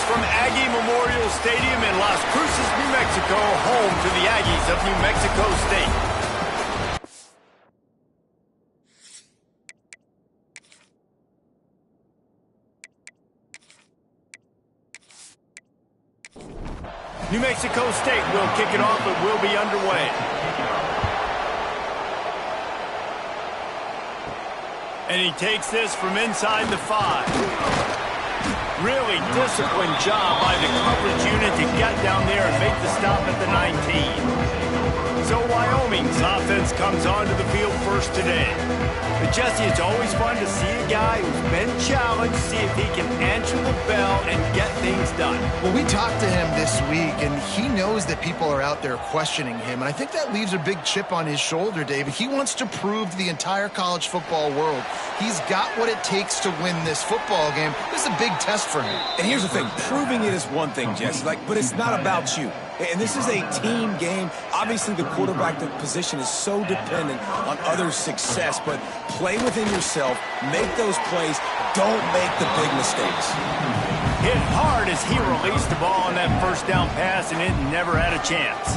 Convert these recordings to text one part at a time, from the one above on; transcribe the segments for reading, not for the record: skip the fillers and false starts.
from Aggie Memorial Stadium in Las Cruces, New Mexico, home to the Aggies of New Mexico State. New Mexico State will kick it off, but will be underway. And he takes this from inside the 5. Really disciplined job by the coverage unit to get down there and make the stop at the 19. So Wyoming's offense comes onto the field first today. But Jesse, it's always fun to see a guy who's been challenged, see if he can answer the bell and get things done. Well, we talked to him this week, and he knows that people are out there questioning him. And I think that leaves a big chip on his shoulder, David. He wants to prove to the entire college football world he's got what it takes to win this football game. This is a big test for him. And here's the thing. Proving it is one thing, Jesse, but it's not about you. And this is a team game. Obviously, the quarterback position is so dependent on others' success, but play within yourself, make those plays, don't make the big mistakes. Hit hard as he released the ball on that first down pass, and it never had a chance.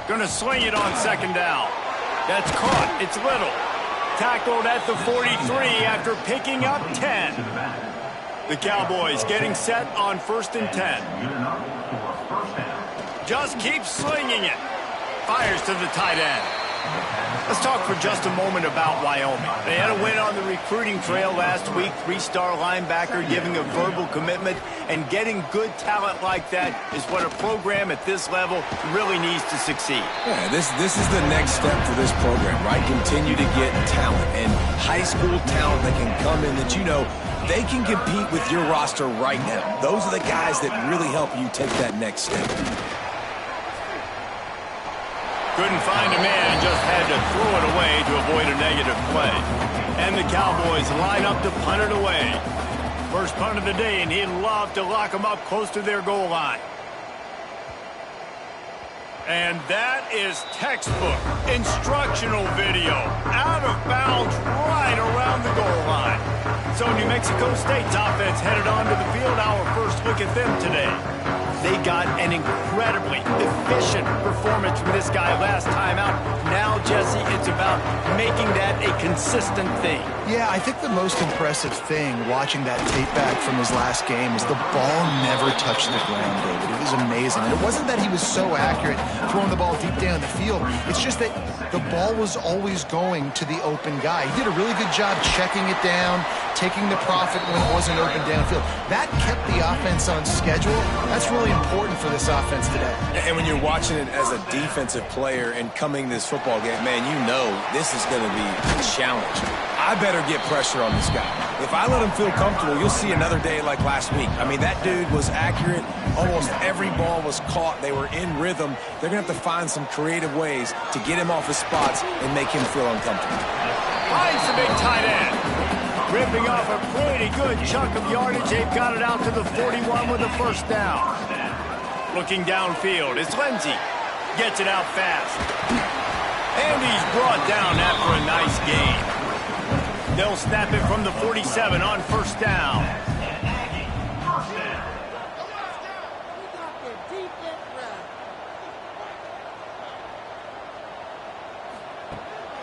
Gonna swing it on second down. That's caught. It's Little. Tackled at the 43 after picking up 10. The Cowboys getting set on 1st and 10. Just keeps slinging it. Fires to the tight end. Let's talk for just a moment about Wyoming. They had a win on the recruiting trail last week. 3-star linebacker giving a verbal commitment, and getting good talent like that is what a program at this level really needs to succeed. Yeah, this is the next step for this program, right? Continue to get talent and high school talent that can come in that they can compete with your roster right now. Those are the guys that really help you take that next step. Couldn't find a man, just had to throw it away to avoid a negative play. And the Cowboys line up to punt it away. First punt of the day, and he'd love to lock them up close to their goal line. And that is textbook instructional video. Out of bounds right around the goal line. So New Mexico State's offense headed onto the field. Our first look at them today. They got an incredibly efficient performance from this guy last time out. Now, Jesse, it's about making that a consistent thing. Yeah, I think the most impressive thing watching that tape back from his last game is the ball never touched the ground, David. It was amazing. And it wasn't that he was so accurate throwing the ball deep down the field. It's just that the ball was always going to the open guy. He did a really good job checking it down, taking the profit when it wasn't open downfield. That kept the offense on schedule. That's really important for this offense today. And when you're watching it as a defensive player and coming this football game, man, this is going to be a challenge. I better get pressure on this guy. If I let him feel comfortable, you'll see another day like last week. I mean, that dude was accurate. Almost every ball was caught. They were in rhythm. They're going to have to find some creative ways to get him off his spots and make him feel uncomfortable. Finds the big tight end. Ripping off a pretty good chunk of yardage. They've got it out to the 41 with a first down. Looking downfield, it's Lindsey. Gets it out fast. And he's brought down after a nice gain. They'll snap it from the 47 on first down.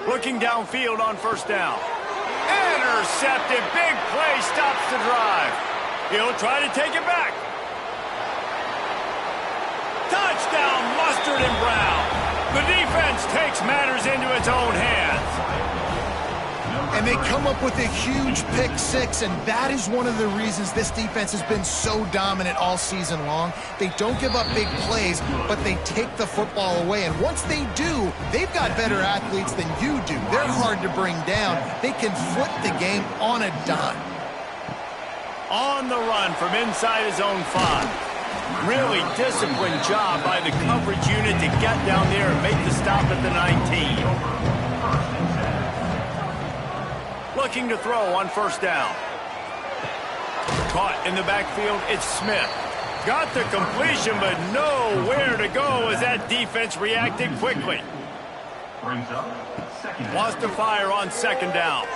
Looking downfield on first down. Intercepted. Big play stops the drive. He'll try to take it back. Touchdown, Mustard and Brown. The defense takes matters into its own hands. And they come up with a huge pick six, and that is one of the reasons this defense has been so dominant all season long. They don't give up big plays, but they take the football away. And once they do, they've got better athletes than you do. They're hard to bring down. They can flip the game on a dime. On the run from inside his own 5. Really disciplined job by the coverage unit to get down there and make the stop at the 19. Looking to throw on first down. Caught in the backfield, it's Smith. Got the completion, but nowhere to go as that defense reacted quickly. Wants to fire on second down.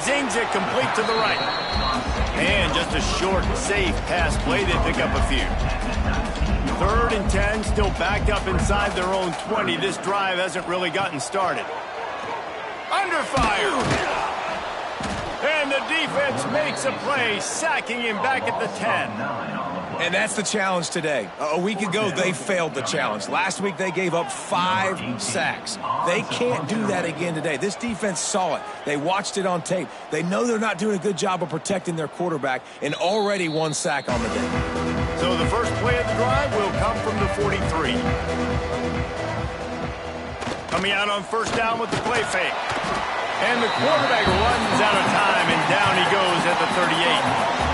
zings it complete to the right. And just a short, safe pass play. They pick up a few. 3rd and 10, still backed up inside their own 20. This drive hasn't really gotten started. Under fire. And the defense makes a play, sacking him back at the 10. And that's the challenge today. A week ago, they failed the challenge. Last week, they gave up 5 sacks. They can't do that again today. This defense saw it. They watched it on tape. They know they're not doing a good job of protecting their quarterback, and already 1 sack on the day. So the first play of the drive will come from the 43. Coming out on 1st down with the play fake. And the quarterback runs out of time, and down he goes at the 38.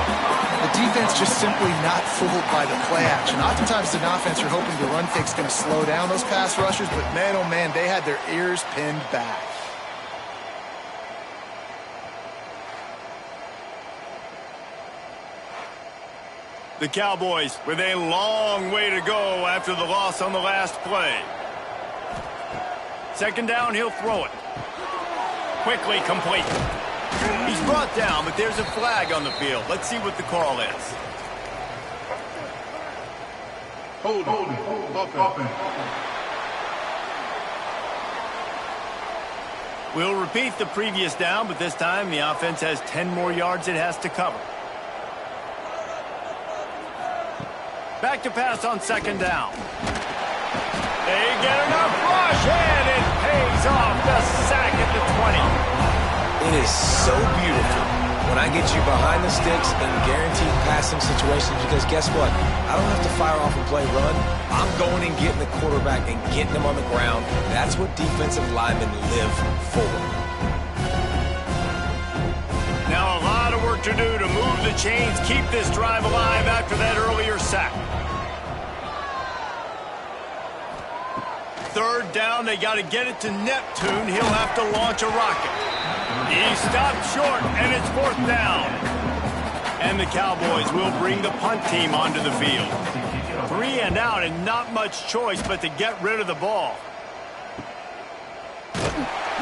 The defense just simply not fooled by the play action. Oftentimes, an offense, you're hoping the run fake's going to slow down those pass rushers, but man, oh man, they had their ears pinned back. The Cowboys with a long way to go after the loss on the last play. 2nd down, he'll throw it. Quickly complete. He's brought down, but there's a flag on the field. Let's see what the call is. Hold it. We'll repeat the previous down, but this time the offense has 10 more yards it has to cover. Back to pass on 2nd down. They get enough rush, and it pays off. The sack at the 20. It is so beautiful when I get you behind the sticks in guaranteed passing situations, because guess what? I don't have to fire off and play run. I'm going and getting the quarterback and getting him on the ground. That's what defensive linemen live for. Now a lot of work to do to move the chains, keep this drive alive after that earlier sack. 3rd down, they got to get it to Neptune. He'll have to launch a rocket. He stopped short, and it's 4th down. And the Cowboys will bring the punt team onto the field. 3 and out, and not much choice but to get rid of the ball.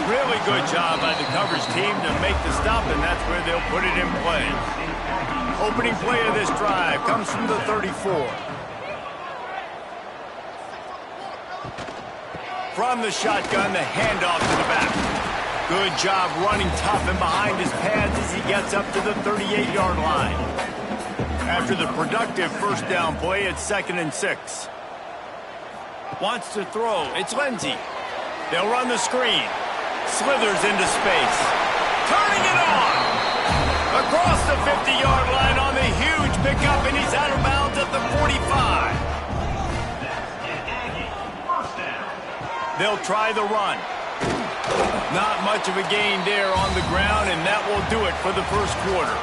Really good job by the coverage team to make the stop, and that's where they'll put it in play. Opening play of this drive comes from the 34. From the shotgun, the handoff to the back. Good job running tough and behind his pads as he gets up to the 38-yard line. After the productive 1st down play, it's 2nd and 6. Wants to throw. It's Lindsey. They'll run the screen. Slithers into space. Turning it on. Across the 50-yard line on the huge pickup, and he's out of bounds at the 45. They'll try the run. Not much of a gain there on the ground, and that will do it for the 1st quarter.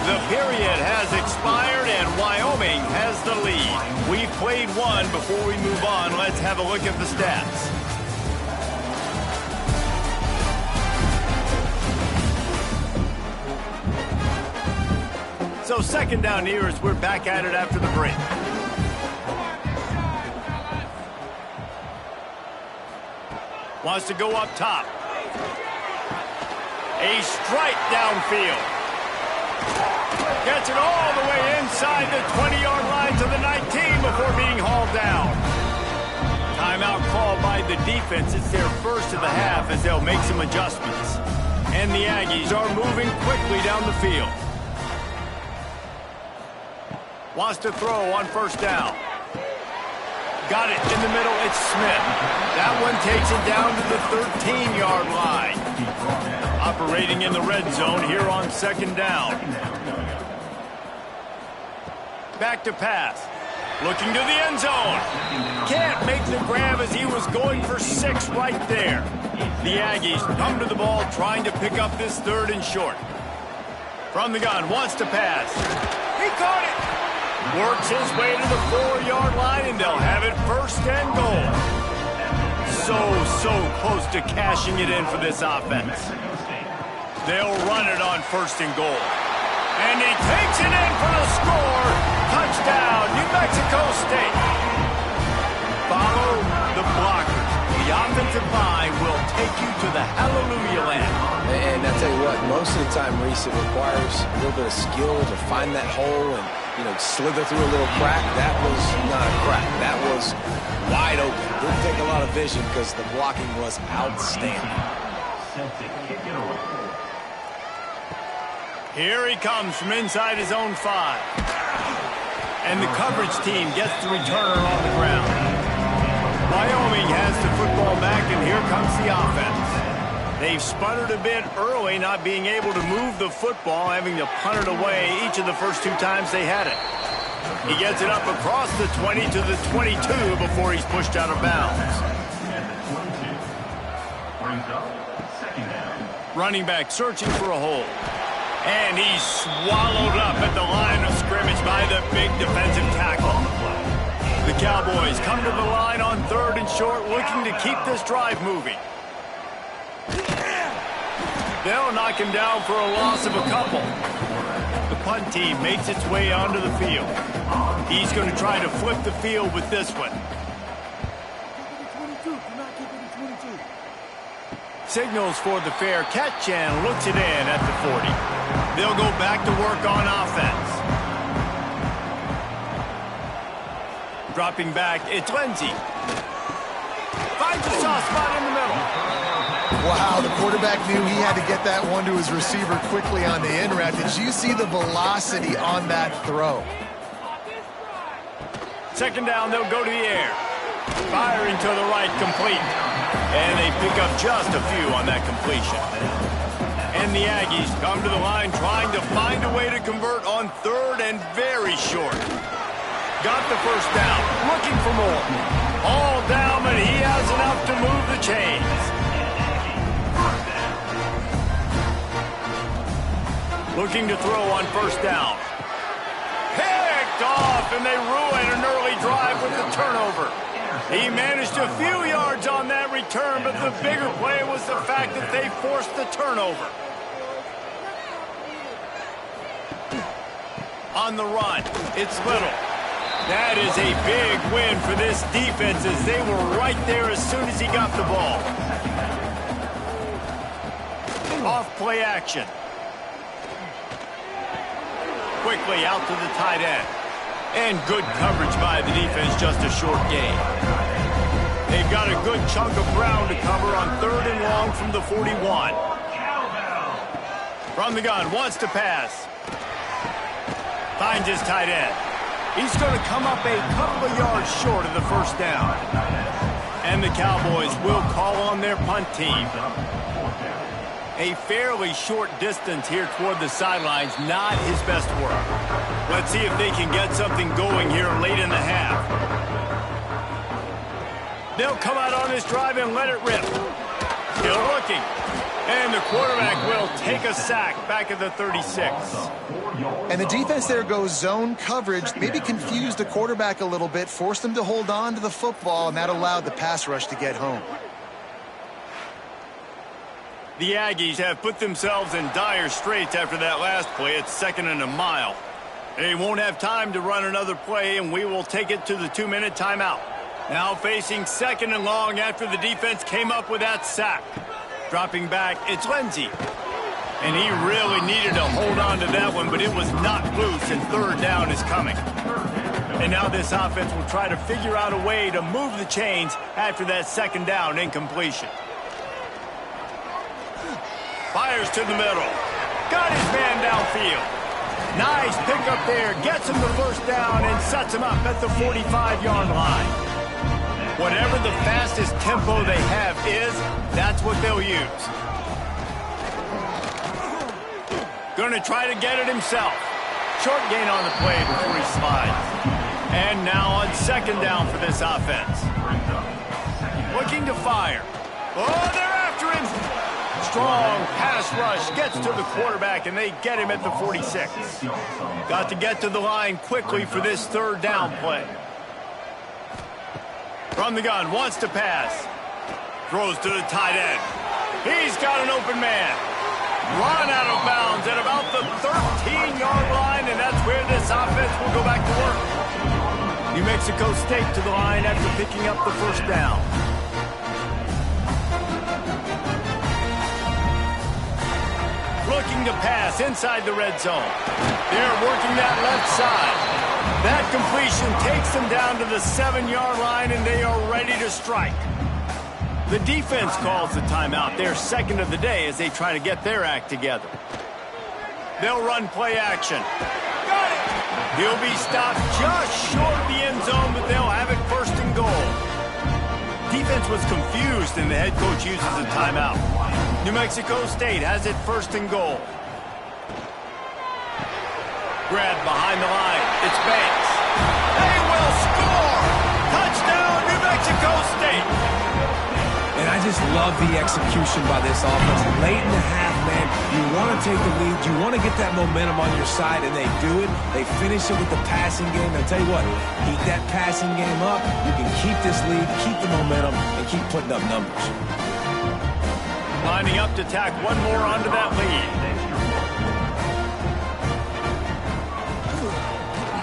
The period has expired, and Wyoming has the lead. We've played 1 before we move on. Let's have a look at the stats. So 2nd down here as we're back at it after the break. Wants to go up top. A strike downfield. Gets it all the way inside the 20-yard line to the 19 before being hauled down. Timeout called by the defense. It's their first of the half as they'll make some adjustments. And the Aggies are moving quickly down the field. Wants to throw on 1st down. Got it in the middle. It's Smith. That one takes it down to the 13-yard line. Operating in the red zone here on 2nd down. Back to pass. Looking to the end zone. Can't make the grab as he was going for 6 right there. The Aggies come to the ball trying to pick up this 3rd and short. From the gun, wants to pass. He caught it. Works his way to the 4-yard line, and they'll have it 1st and goal. So close to cashing it in for this offense. They'll run it on 1st and goal. And he takes it in for the score. Touchdown, New Mexico State. Follow the blockers. The offensive line will take you to the hallelujah land. And I tell you what, most of the time, Reese, it requires a little bit of skill to find that hole and, slither through a little crack. That was not a crack. That was wide open. Didn't take a lot of vision because the blocking was outstanding. Here he comes from inside his own 5. And the coverage team gets the returner on the ground. Wyoming has the football back, and here comes the offense. They've sputtered a bit early, not being able to move the football, having to punt it away each of the first 2 times they had it. He gets it up across the 20 to the 22 before he's pushed out of bounds. Running back searching for a hole. And he's swallowed up at the line of scrimmage by the big defensive tackle. The Cowboys come to the line on 3rd and short, looking to keep this drive moving. They'll knock him down for a loss of a couple. The punt team makes its way onto the field. He's going to try to flip the field with this one. Signals for the fair catch and looks it in at the 40. They'll go back to work on offense. Dropping back, it's Lindsey. Finds a soft spot in the middle. Wow, the quarterback knew he had to get that one to his receiver quickly on the in route. Did you see the velocity on that throw? 2nd down, they'll go to the air. Firing to the right, complete. And they pick up just a few on that completion. And the Aggies come to the line trying to find a way to convert on 3rd and very short. Got the first down, looking for more. All down, but he has enough to move the chains. Looking to throw on 1st down. Picked off, and they ruin an early drive with the turnover. He managed a few yards on that return, but the bigger play was the fact that they forced the turnover. On the run, it's Little. That is a big win for this defense as they were right there as soon as he got the ball. Off play action. Quickly out to the tight end. And good coverage by the defense, just a short gain. They've got a good chunk of ground to cover on 3rd and long from the 41. From the gun, wants to pass. Finds his tight end. He's going to come up a couple of yards short of the 1st down. And the Cowboys will call on their punt team. A fairly short distance here toward the sidelines, not his best work. Let's see if they can get something going here late in the half. They'll come out on this drive and let it rip. Still looking. And the quarterback will take a sack back at the 36. And the defense there goes zone coverage, maybe confused the quarterback a little bit, forced him to hold on to the football, and that allowed the pass rush to get home. The Aggies have put themselves in dire straits after that last play. It's 2nd and a mile. They won't have time to run another play, and we will take it to the 2-minute timeout. Now facing 2nd and long after the defense came up with that sack. Dropping back, it's Lindsey. And he really needed to hold on to that one, but it was not loose, and 3rd down is coming. And now this offense will try to figure out a way to move the chains after that 2nd down incompletion. Fires to the middle. Got his man downfield. Nice pickup there. Gets him the 1st down and sets him up at the 45-yard line. Whatever the fastest tempo they have is, that's what they'll use. Going to try to get it himself. Short gain on the play before he slides. And now on 2nd down for this offense. Looking to fire. Oh, they're after him. Strong pass rush gets to the quarterback, and they get him at the 46. Got to get to the line quickly for this 3rd down play. From the gun, wants to pass. Throws to the tight end. He's got an open man. Run out of bounds at about the 13-yard line, and that's where this offense will go back to work. New Mexico State to the line after picking up the 1st down. looking to pass inside the red zone. They're working that left side. That completion takes them down to the 7-yard line, and they are ready to strike. The defense calls the timeout. Their second of the day as they try to get their act together. They'll run play action. Got it! He'll be stopped just short of the end zone, but they'll have it first and goal. Defense was confused, and the head coach uses a timeout. New Mexico State has it first and goal. Grab behind the line. It's Banks. They will score! Touchdown, New Mexico State! And I just love the execution by this offense. Late in the half, man, you want to take the lead. You want to get that momentum on your side, and they do it. They finish it with the passing game. I'll tell you what, keep that passing game up. You can keep this lead, keep the momentum, and keep putting up numbers. Lining up to tack one more onto that lead.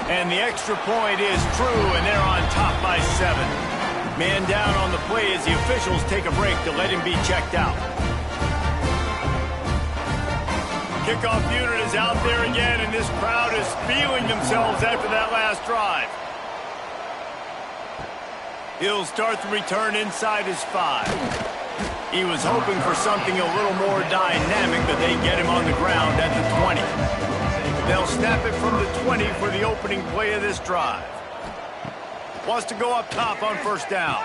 And the extra point is true, and they're on top by 7. Man down on the play as the officials take a break to let him be checked out. Kickoff unit is out there again, and this crowd is feeling themselves after that last drive. He'll start the return inside his 5. He was hoping for something a little more dynamic, but they get him on the ground at the 20. They'll snap it from the 20 for the opening play of this drive. Wants to go up top on first down.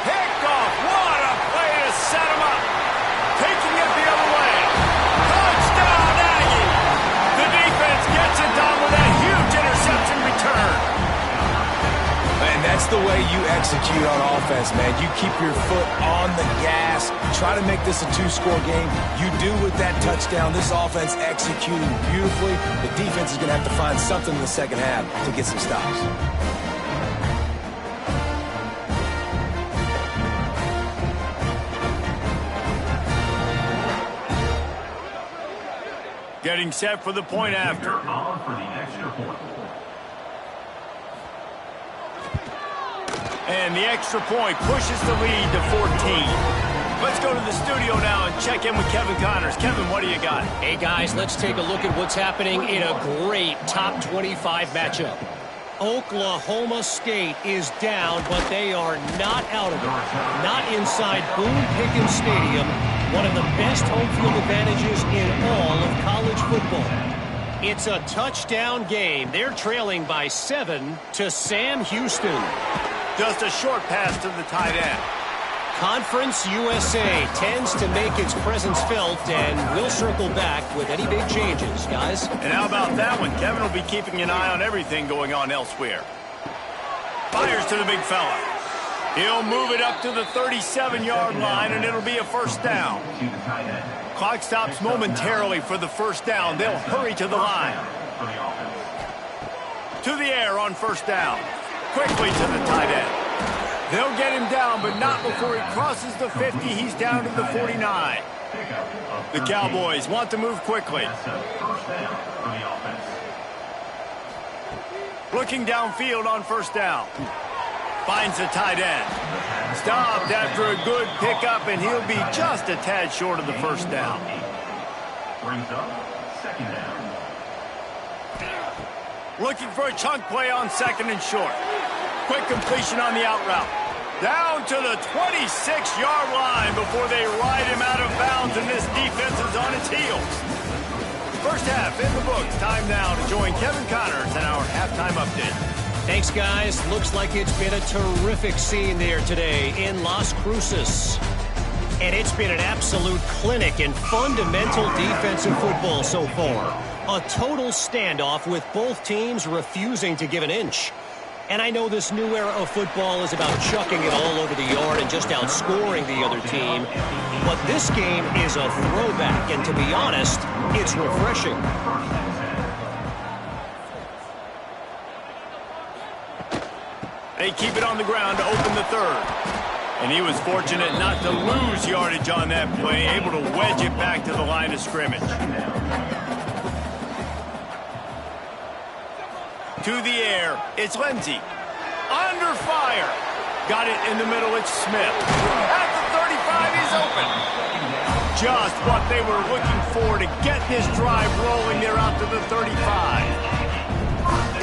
Picked off. What a play to set him up. Taking it the other way. Touchdown, Aggie. The defense gets it done with a huge interception return. And that's the way you execute on offense, man. You keep your foot on the gas. Try to make this a 2-score game. You do with that touchdown. This offense executing beautifully. The defense is going to have to find something in the second half to get some stops. Getting set for the point after. And the extra point pushes the lead to 14. Let's go to the studio now and check in with Kevin Connors. Kevin, what do you got? Hey, guys, let's take a look at what's happening in a great top 25 matchup. Oklahoma State is down, but they are not out of it. Not inside Boone Pickens Stadium, one of the best home field advantages in all of college football. It's a touchdown game. They're trailing by 7 to Sam Houston. Just a short pass to the tight end. Conference USA tends to make its presence felt, and we'll circle back with any big changes, guys. And how about that one? Kevin will be keeping an eye on everything going on elsewhere. Fires to the big fella. He'll move it up to the 37-yard line, and it'll be a first down. Clock stops momentarily for the first down. They'll hurry to the line. To the air on first down. Quickly to the tight end. They'll get him down, but not before he crosses the 50. He's down to the 49. The Cowboys want to move quickly. Looking downfield on first down. Finds the tight end. Stopped after a good pickup, and he'll be just a tad short of the first down. Brings up second down. Looking for a chunk play on second and short. Quick completion on the out route. Down to the 26-yard line before they ride him out of bounds, and this defense is on its heels. First half in the books. Time now to join Kevin Connors in our halftime update. Thanks, guys. Looks like it's been a terrific scene there today in Las Cruces. And it's been an absolute clinic in fundamental defensive football so far. A total standoff with both teams refusing to give an inch. And I know this new era of football is about chucking it all over the yard and just outscoring the other team. But this game is a throwback, and to be honest, it's refreshing. They keep it on the ground to open the third. And he was fortunate not to lose yardage on that play, able to wedge it back to the line of scrimmage. To the air, it's Lindsey. Under fire. Got it in the middle, it's Smith. At the 35, he's open. just what they were looking for to get this drive rolling there out to the 35.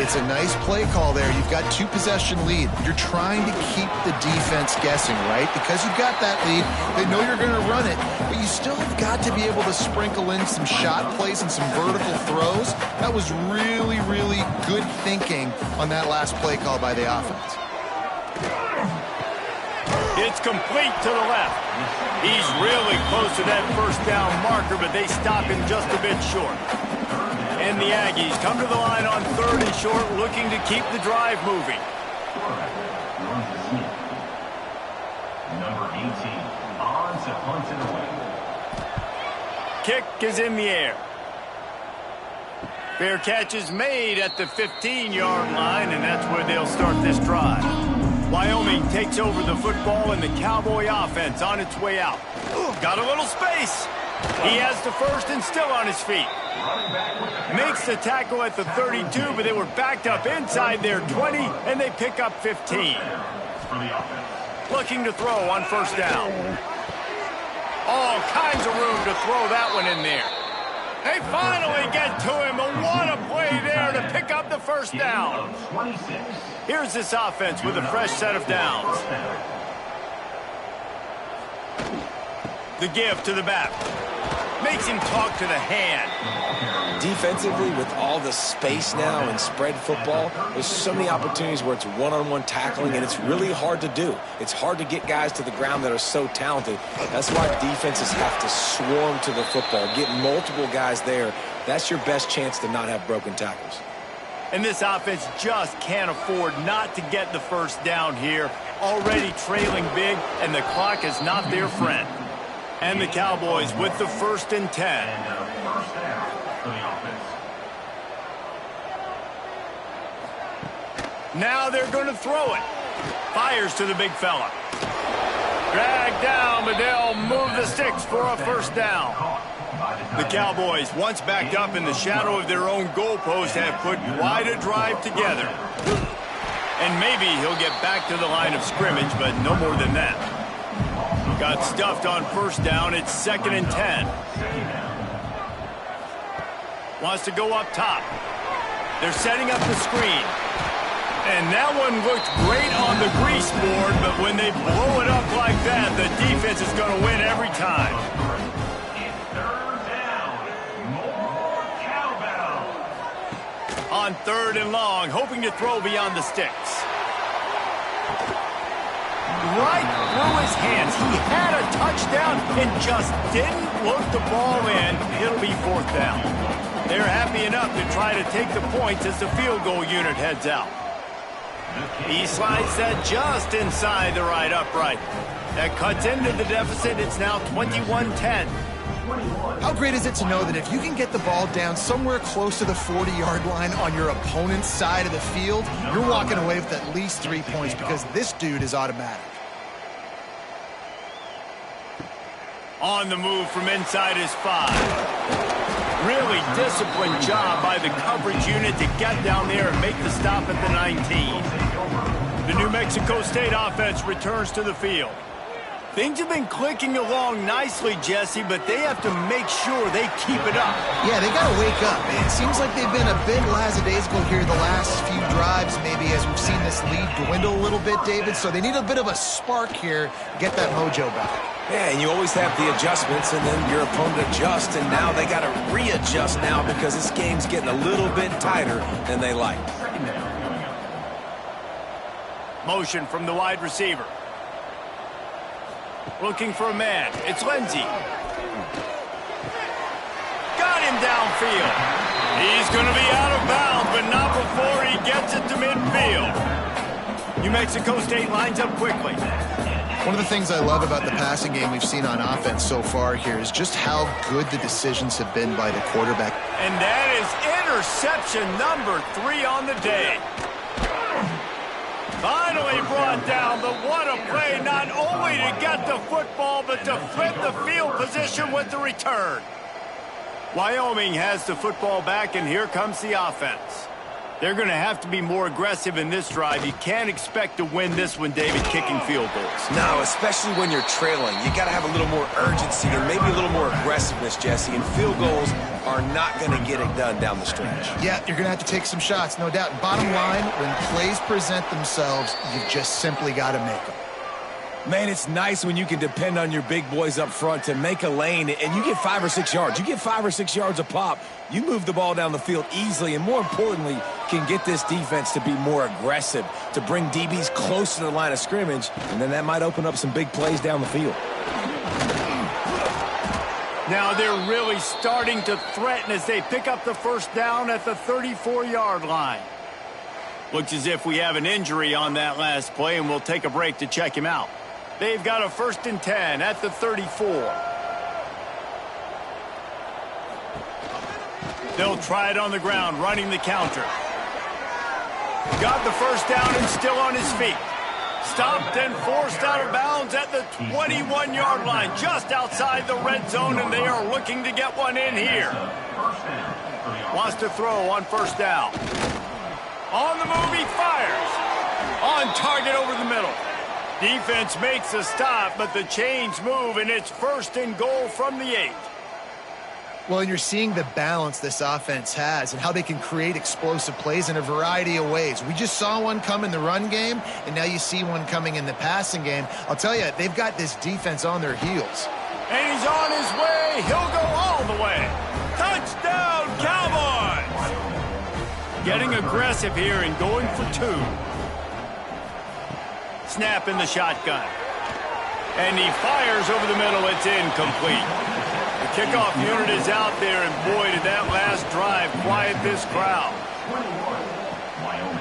It's a nice play call there. You've got 2-possession lead. You're trying to keep the defense guessing, right? Because you've got that lead, they know you're going to run it, but you still have got to be able to sprinkle in some shot plays and some vertical throws. That was really, really good thinking on that last play call by the offense. It's complete to the left. He's really close to that first down marker, but they stop him just a bit short. And the Aggies come to the line on 3rd and short, looking to keep the drive moving. Number 18, on to punt it away. Kick is in the air. Fair catch is made at the 15-yard line, and that's where they'll start this drive. Wyoming takes over the football, and the Cowboy offense on its way out. Got a little space. He has the first and still on his feet. Makes the tackle at the 32, but they were backed up inside their 20, and they pick up 15. Looking to throw on first down. All kinds of room to throw that one in there. They finally get to him, but what a play there to pick up the first down. Here's this offense with a fresh set of downs. The give to the back. Makes him talk to the hand. Defensively, with all the space now and spread football, there's so many opportunities where it's one-on-one tackling, and it's really hard to do. It's hard to get guys to the ground that are so talented. That's why defenses have to swarm to the football, get multiple guys there. That's your best chance to not have broken tackles. And this offense just can't afford not to get the first down here. Already trailing big, and the clock is not their friend. And the Cowboys with the 1st and 10. First down for the offense. Now they're going to throw it. Fires to the big fella. Dragged down, but they'll move the sticks for a first down. The Cowboys, once backed up in the shadow of their own goalpost, have put quite a drive together. And maybe he'll get back to the line of scrimmage, but no more than that. Got stuffed on first down. It's 2nd and 10. Wants to go up top. They're setting up the screen. And that one looked great on the grease board, but when they blow it up like that, the defense is going to win every time. Third down. More cowbell. On 3rd and long, hoping to throw beyond the sticks. Right through his hands. He had a touchdown and just didn't look the ball in. It'll be 4th down. They're happy enough to try to take the points as the field goal unit heads out. He slides that just inside the right upright. That cuts into the deficit. It's now 21-10. How great is it to know that if you can get the ball down somewhere close to the 40-yard line on your opponent's side of the field, you're walking away with at least 3 points because this dude is automatic. On the move from inside his 5. Really disciplined job by the coverage unit to get down there and make the stop at the 19. The New Mexico State offense returns to the field. Things have been clicking along nicely, Jesse, but they have to make sure they keep it up. Yeah, they got to wake up. It seems like they've been a bit lackadaisical here the last few drives, maybe as we've seen this lead dwindle a little bit, David. So they need a bit of a spark here, get that mojo back. Yeah, and you always have the adjustments, and then your opponent adjusts, and now they got to readjust now because this game's getting a little bit tighter than they like. Motion from the wide receiver. Looking for a man. It's Lindsey. Got him downfield. He's going to be out of bounds, but not before he gets it to midfield. New Mexico State lines up quickly. One of the things I love about the passing game we've seen on offense so far here is just how good the decisions have been by the quarterback. And that is interception number 3 on the day. Finally brought down, but what a play, not only to get the football, but to flip the field position with the return. Wyoming has the football back, and here comes the offense. They're going to have to be more aggressive in this drive. You can't expect to win this one, David, kicking field goals. No, especially when you're trailing. You got to have a little more urgency and maybe a little more aggressiveness, Jesse. And field goals are not going to get it done down the stretch. Yeah, you're going to have to take some shots, no doubt. Bottom line, when plays present themselves, you've just simply got to make them. Man, it's nice when you can depend on your big boys up front to make a lane, and you get 5 or 6 yards. You get 5 or 6 yards a pop. You move the ball down the field easily, and more importantly, can get this defense to be more aggressive, to bring DBs close to the line of scrimmage, and then that might open up some big plays down the field. Now they're really starting to threaten as they pick up the first down at the 34-yard line. Looks as if we have an injury on that last play, and we'll take a break to check him out. They've got a 1st and 10 at the 34. They'll try it on the ground, running the counter. Got the first down and still on his feet. Stopped and forced out of bounds at the 21-yard line, just outside the red zone, and they are looking to get one in here. Wants to throw on 1st down. On the move, he fires. On target over the middle. Defense makes a stop, but the chains move, and it's 1st and goal from the 8. Well, and you're seeing the balance this offense has and how they can create explosive plays in a variety of ways. We just saw one come in the run game, and now you see one coming in the passing game. I'll tell you, they've got this defense on their heels. And he's on his way. He'll go all the way. Touchdown, Cowboys! Getting aggressive here and going for 2. Snap in the shotgun. And he fires over the middle. It's incomplete. The kickoff unit is out there, and boy, did that last drive quiet this crowd.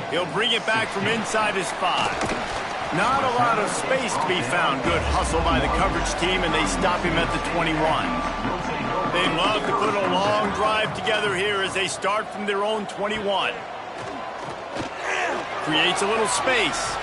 He'll bring it back from inside his 5. Not a lot of space to be found. Good hustle by the coverage team, and they stop him at the 21. They love to put a long drive together here as they start from their own 21. Creates a little space.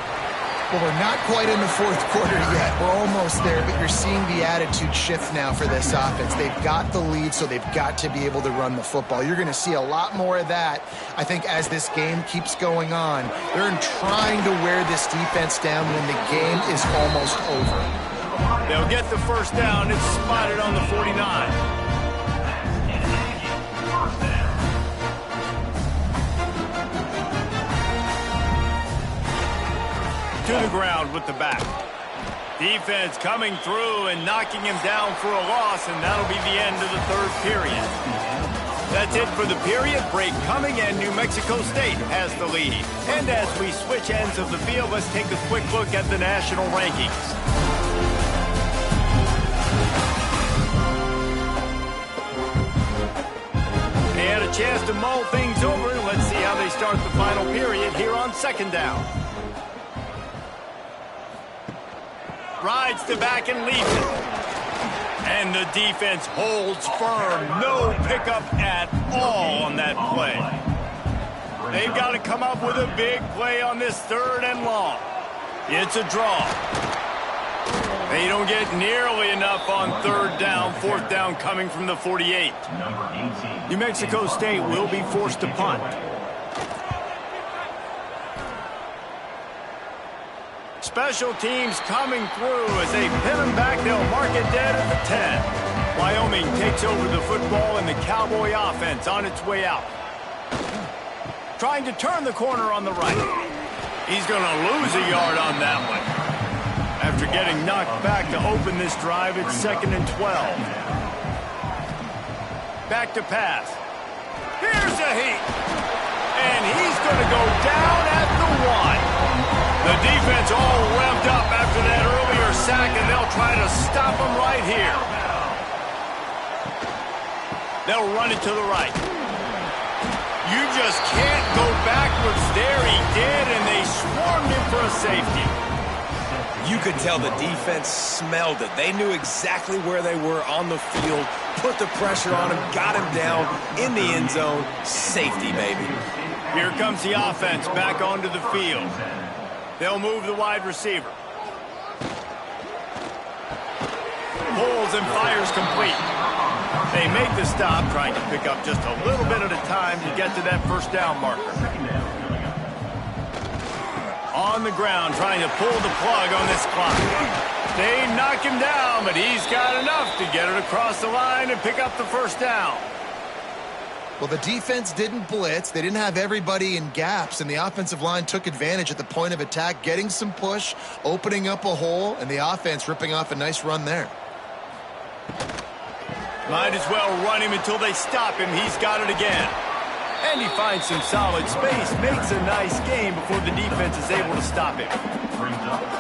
Well, we're not quite in the 4th quarter yet. We're almost there, but you're seeing the attitude shift now for this offense. They've got the lead, so they've got to be able to run the football. You're going to see a lot more of that, I think, as this game keeps going on. They're trying to wear this defense down when the game is almost over. They'll get the first down. It's spotted on the 49. To the ground with the back. Defense coming through and knocking him down for a loss, and that'll be the end of the 3rd period. That's it for the period. Break coming, and New Mexico State has the lead. And as we switch ends of the field, let's take a quick look at the national rankings. They had a chance to mull things over. Let's see how they start the final period here on 2nd down. Rides to back and leaves it. And the defense holds firm. No pickup at all on that play. They've got to come up with a big play on this 3rd and long. It's a draw. They don't get nearly enough on 3rd down. 4th down coming from the 48. New Mexico State will be forced to punt. Special teams coming through as they pin them back. They'll mark it dead at the 10. Wyoming takes over the football, and the Cowboy offense on its way out. Trying to turn the corner on the right. He's going to lose a yard on that one. After getting knocked back to open this drive, it's 2nd and 12. Back to pass. Here's a heat. And he's going to go down at the 1. The defense all revved up after that earlier sack, and they'll try to stop him right here. They'll run it to the right. You just can't go backwards there. He did, and they swarmed him for a safety. You could tell the defense smelled it. They knew exactly where they were on the field, put the pressure on him, got him down in the end zone. Safety, baby. Here comes the offense back onto the field. They'll move the wide receiver. Pulls and fires complete. They make the stop, trying to pick up just a little bit at a time to get to that first down marker. On the ground, trying to pull the plug on this clock. They knock him down, but he's got enough to get it across the line and pick up the first down. Well, the defense didn't blitz. They didn't have everybody in gaps, and the offensive line took advantage at the point of attack, getting some push, opening up a hole, and the offense ripping off a nice run there. Might as well run him until they stop him. He's got it again. And he finds some solid space, makes a nice game before the defense is able to stop him.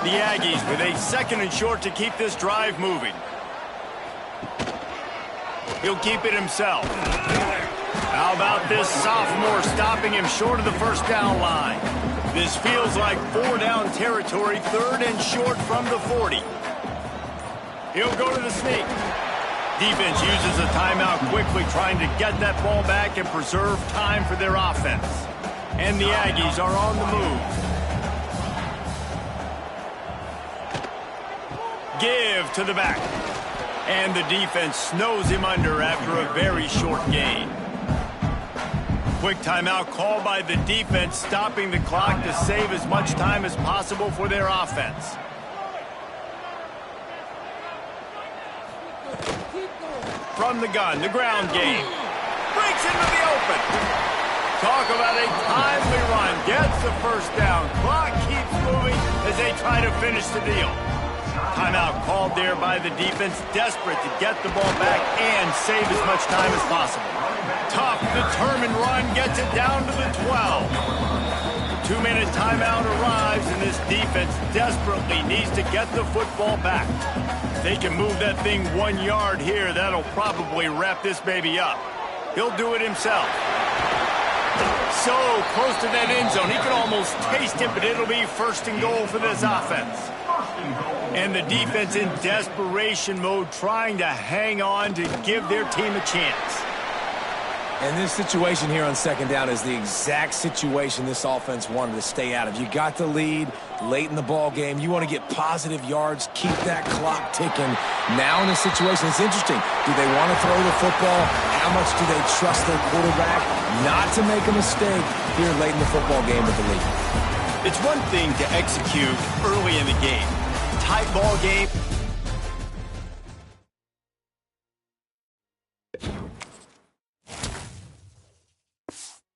The Aggies with a 2nd and short to keep this drive moving. He'll keep it himself. How about this sophomore stopping him short of the first down line? This feels like 4-down territory, 3rd and short from the 40. He'll go to the sneak. Defense uses a timeout quickly, trying to get that ball back and preserve time for their offense. And the Aggies are on the move. Give to the back. And the defense snows him under after a very short gain. Quick timeout called by the defense, stopping the clock to save as much time as possible for their offense. From the gun, the ground game. Breaks into the open. Talk about a timely run. Gets the first down. Clock keeps moving as they try to finish the deal. Timeout called there by the defense, desperate to get the ball back and save as much time as possible. Tough, determined run gets it down to the 12. The 2-minute timeout arrives, and this defense desperately needs to get the football back. If they can move that thing 1 yard here, that'll probably wrap this baby up. He'll do it himself. So close to that end zone, he can almost taste it, but it'll be 1st and goal for this offense. And the defense in desperation mode, trying to hang on to give their team a chance. And this situation here on 2nd down is the exact situation this offense wanted to stay out of. You got the lead late in the ball game. You want to get positive yards, keep that clock ticking. Now in this situation, it's interesting. Do they want to throw the football? How much do they trust their quarterback not to make a mistake here late in the football game with the lead? It's one thing to execute early in the game. Tight ball game,